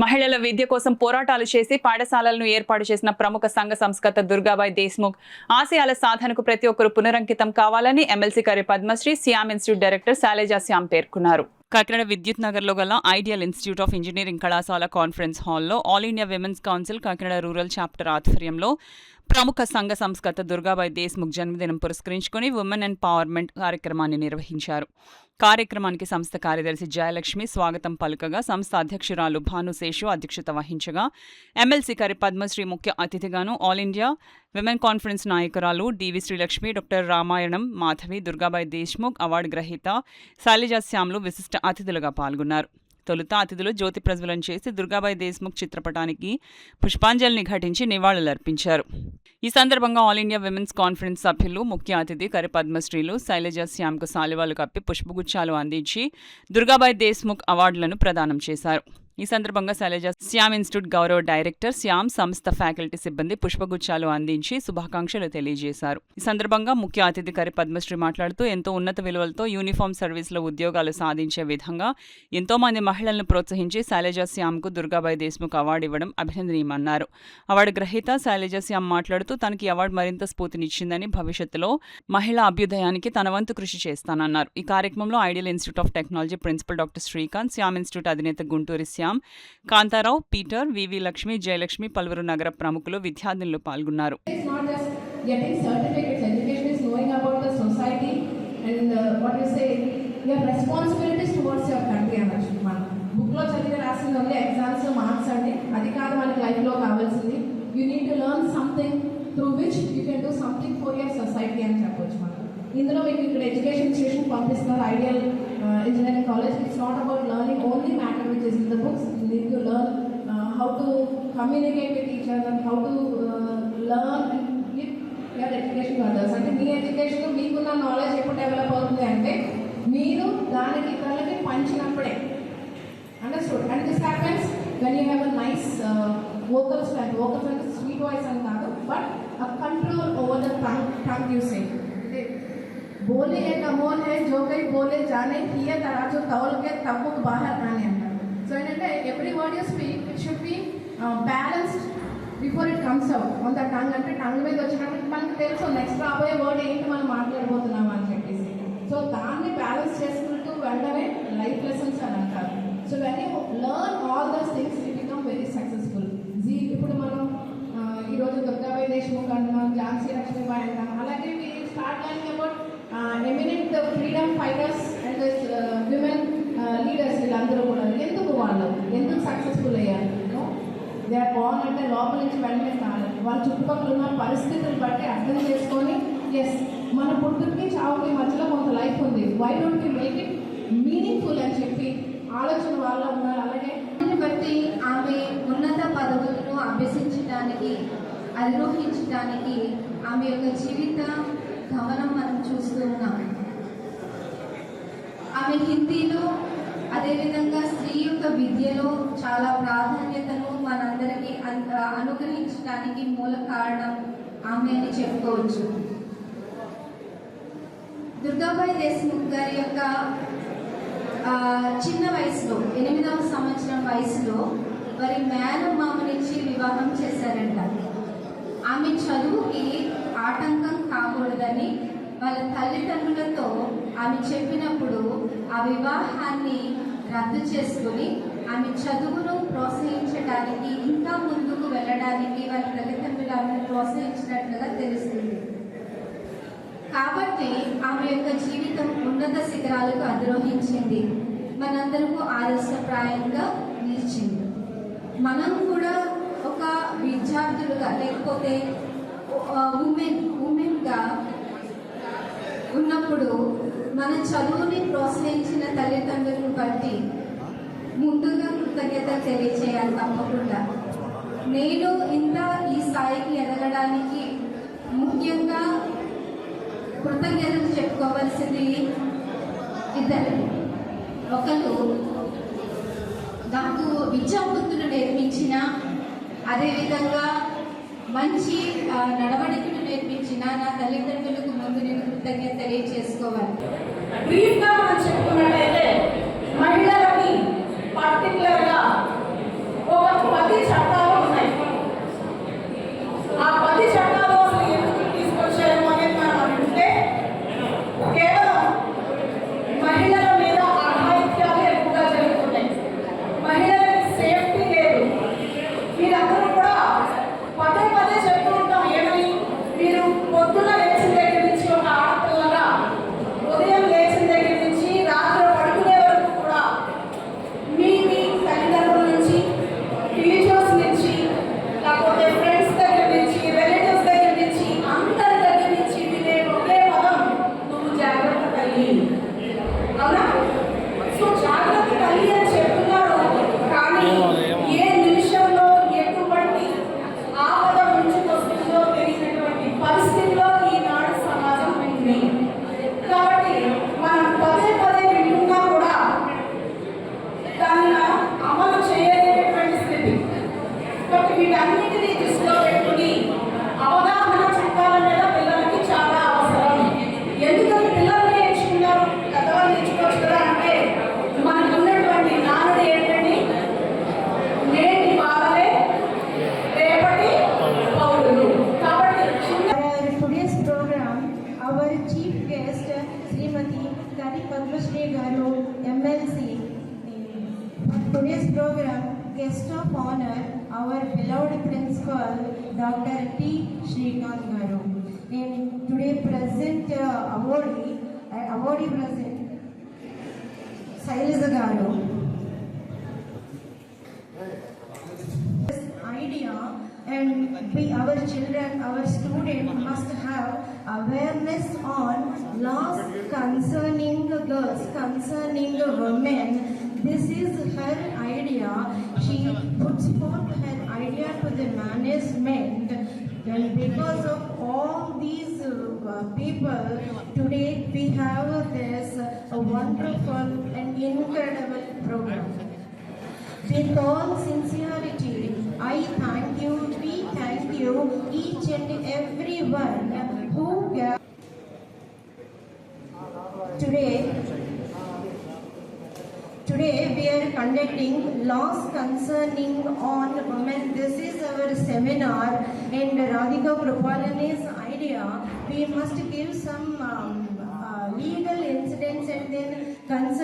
మహిళల విద్య కోసం పోరాటాలు చేసి పాఠశాలలను ఏర్పాటు చేసిన ప్రముఖ సంఘ సంస్కర్త దుర్గాబాయి దేశ్ముఖ్ ఆశయాల సాధనకు ప్రతి ఒక్కరూ పునరంకితం కావాలని ఎమ్మెల్సీ కరి పద్మశ్రీ శ్యామ్ ఇన్స్టిట్యూట్ డైరెక్టర్ శైలజా శ్యామ్ పేర్కొన్నారు. కాకినాడ విద్యుత్ నగర్లో గల ఐడియల్ ఇన్స్టిట్యూట్ ఆఫ్ ఇంజనీరింగ్ కళాశాల కాన్ఫరెన్స్ హాల్లో all India women's council Kakinada rural chapter ఆధ్వర్యంలో ప్రముఖ సంఘ సంస్కర్త దుర్గాబాయి దేశ్ముఖ్ జన్మదినం పురస్కరించుకుని ఉమెన్ ఎంపవర్మెంట్ కార్యక్రమాన్ని నిర్వహించారు. కార్యక్రమానికి సంస్థ కార్యదర్శి జయలక్ష్మి స్వాగతం పలుకగా సంస్థ అధ్యక్షురాలు భానుశేషు అధ్యక్షత వహించగా ఎమ్మెల్సీ కరి పద్మశ్రీ ముఖ్య అతిథిగాను ఆల్ ఇండియా విమెన్ కాన్ఫరెన్స్ నాయకురాలు డివి శ్రీలక్ష్మి, డాక్టర్ రామాయణం మాధవి, దుర్గాబాయి దేశ్ముఖ్ అవార్డు గ్రహీత శైలజా శ్యామ్లు విశిష్ట అతిథులుగా పాల్గొన్నారు. తొలుత అతిథులు జ్యోతి ప్రజ్వలన చేసి దుర్గాబాయి దేశ్ముఖ్ చిత్రపటానికి పుష్పాంజలిని ఘటించి నివాళులర్పించారు. ఈ సందర్భంగా ఆల్ ఇండియా విమెన్స్ కాన్ఫరెన్స్ సభ్యులు ముఖ్య అతిథి కరి పద్మశ్రీలు శైలజా శ్యామ్కు శాలువాలు కప్పి పుష్పగుచ్చాలు అందించి దుర్గాబాయి దేశ్ముఖ్ అవార్డులను ప్రదానం చేశారు. ఈ సందర్భంగా శైలజా శ్యామ్ ఇన్స్టిట్యూట్ గౌరవ డైరెక్టర్ శ్యామ్ సంస్థ ఫ్యాకల్టీ సిబ్బంది పుష్పగుచ్చాలు అందించి శుభాకాంక్షలు తెలియజేశారు. ఈ సందర్భంగా ముఖ్య అతిథి కరి పద్మశ్రీ మాట్లాడుతూ ఎంతో ఉన్నత విలువలతో యూనిఫామ్ సర్వీసులో ఉద్యోగాలు సాధించే విధంగా ఎంతో మంది మహిళలను ప్రోత్సహించి శైలజా శ్యామ్కు దుర్గాబాయి దేశ్ముఖ్ అవార్డు ఇవ్వడం అభినందనీయమన్నారు. అవార్డు గ్రహీత శైలజా శ్యామ్ మాట్లాడుతూ తనకి అవార్డు మరింత స్ఫూర్తినిచ్చిందని, భవిష్యత్తులో మహిళా అభ్యుదయానికి తన వంతు కృషి చేస్తానన్నారు. ఈ కార్యక్రమంలో ideal institute of technology principal doctor Srikanth, Shyam institute అధినేత గుంటూరి కాంతారావు, పీటర్, వివి లక్ష్మి, జయలక్ష్మి, పలువురు నగర ప్రముఖులు, విద్యార్థులు పాల్గొన్నారు. ఇందులో మీకు ఇక్కడ ఎడ్యుకేషన్ ఇన్స్టిట్యూషన్ పంపిస్తున్నారు ideal engineering college. It's not about learning only matter which is in the books. You need to learn how to communicate with each other, how to learn and give your education to others. అంటే మీ education మీకున్న knowledge ఎప్పుడు develop అవుతుంది అంటే మీరు దానికి ఇతరులకి పంచినప్పుడే. Understood? And this happens when you have a nice vocal strength. Vocal strength sweet voice అని కాదు, but a control over the tongue you say. बोले एक अमोल है जो कई बोले जाने किए तराजू तौल के तब्बुक बाहर आने अंటారు. సో ఏంటంటే every word you speak it should be balanced before it comes out on the tongue. అంటే టంగ్ మీద వచ్చినప్పుడు మనకు తెలుసు నెక్స్ట్ రాబోయే వర్డ్ ఏంటి మనం మాట్లాడబోతున్నాం అని చెప్పేసి. సో దాన్ని బ్యాలెన్స్ చేసుకుంటూ వెళ్ళడమే లైఫ్ లెసన్స్ అని అంటారు. So when you learn all those things you become very successful. ఇప్పుడు మనం ఈరోజు దుర్గాబాయి దేశ్ముఖ్ అంటున్నాం, ఝాన్సీ లక్ష్మీబాయి అంటాం. అలాగే we start learning about eminent freedom fighters and the women leaders. వీళ్ళందరూ కూడా ఎందుకు సక్సెస్ఫుల్ అయ్యారు? దే ఆర్ బోర్న్ అంటే లోపల నుంచి వెంటనే కాదు, వాళ్ళ చుట్టుపక్కల ఉన్న పరిస్థితులు బట్టి అర్థం చేసుకొని ఎస్ మన పుట్టుకి చావుకి మధ్యలో కొంత లైఫ్ ఉంది, why don't you make it meaningful అని చెప్పి ఆలోచన వాళ్ళ ఉన్నారు. అలాగే దాన్ని బట్టి ఆమె ఉన్నత పదవులను అభ్యసించడానికి, అధిరోహించడానికి ఆమె యొక్క జీవిత గమనం మనం చూస్తూ ఉన్నాం. ఆమె హిందీలో, అదేవిధంగా స్త్రీ యొక్క విద్యలో చాలా ప్రాధాన్యతను మనందరికీ అనుగ్రహించడానికి మూల కారణం ఆమె అని చెప్పుకోవచ్చు. దుర్గాబాయి దేశ్ముఖ్ గారి యొక్క చిన్న వయసులో 8వ సంవత్సరం వయసులో వారి మేనమామనిచ్చి వివాహం చేశారంట. ఆమె చదువుకి ఆటంకం కాకూడదని వాళ్ళ తల్లిదండ్రులతో ఆమె చెప్పినప్పుడు ఆ వివాహాన్ని రద్దు చేసుకుని ఆమె చదువును ప్రోత్సహించడానికి, ఇంకా ముందుకు వెళ్ళడానికి వాళ్ళ తల్లిదండ్రులు ఆమెను ప్రోత్సహించినట్లుగా తెలుస్తుంది. కాబట్టి ఆమె యొక్క జీవితం ఉన్నత శిఖరాలకు అధిరోహించింది, మనందరికీ ఆదర్శప్రాయంగా నిలిచింది. మనం కూడా ఒక విద్యార్థులుగా లేకపోతే ఉమెన్గా ఉన్నప్పుడు మన చదువుని ప్రోత్సహించిన తల్లిదండ్రులను బట్టి ముందుగా కృతజ్ఞత తెలియచేయాలి తప్పకుండా. నేను ఇంత ఈ స్థాయికి ఎదగడానికి ముఖ్యంగా కృతజ్ఞతలు చెప్పుకోవాల్సింది ఇద్దరు. ఒకరు నాకు విద్యాబుద్ధులు నేర్పించిన, అదేవిధంగా మంచి నడవడికను నేర్పించిన నా తల్లిదండ్రులకు ముందు నేను కృతజ్ఞత తెలియజేసుకోవాలి. బ్రీఫ్గా మనం చెప్పుకున్నట్టయితే మహిళలకి పర్టికులర్గా సేఫ్టీ లేదు. మీరందరూ కూడా పదే పదే చెప్తూ ఉంటాం ఏమని, మీరు పొద్దున లేచిన దగ్గర నుంచి ఒక ఆడపిల్లగా ఉదయం లేచిన దగ్గర నుంచి రాత్రి పడుకునే వరకు కూడా మీ తల్లిదండ్రుల నుంచి, టీచర్స్ నుంచి, లేకపోతే ఫ్రెండ్స్ దగ్గర నుంచి, రిలేటివ్స్ దగ్గర నుంచి, అందరి దగ్గర నుంచి వినే ఒకే పదం నువ్వు జాగ్రత్త తల్లి. అవునా? సో జాగ్రత్త తల్లి అని చెప్తున్నారు, కానీ ఏ నిమిషంలో ఎటువంటి ఆపద ముంచుకొస్తుందో తెలిసినటువంటి పరిస్థితిలో ఈనాడు సమాజం ఉంది. కాబట్టి మనం పదే పదే వింటున్నా కూడా దాన్ని అమలు చేయలేనటువంటి స్థితి. కాబట్టి వీటన్నిటినీ దృష్టిలో పెట్టుకుని అవగాహన చట్టాల మీద పిల్లలకి చాలా అవసరం. ఎందుకని పిల్లలు నేర్చుకున్నారు, పెద్దవాళ్ళు నేర్చుకోవచ్చు కదా అంటే, మనకు ఉన్నటువంటి నానుడు ఏంటండి, నేటి బాలలే రేపటి పౌరులు. కాబట్టి చిన్న Today's program, our chief guest, Srimati Kari Padmashri Garu, MLC. For today's program, guest of honor, our beloved principal, Dr. T. Srikanth Garu. And today present awardee present, Sailaja Garu. Idea, and our children, our students must have awareness on laws concerning girls, concerning women. This is her idea. She puts forth her idea to the management, and because of all these people, today we have this wonderful and incredible program. With all sincerity, I thank you, we thank you, each and everyone who Today we are conducting laws concerning on women. This is our seminar, and Radhika Krupalani's idea, we must give some legal incidents and then concern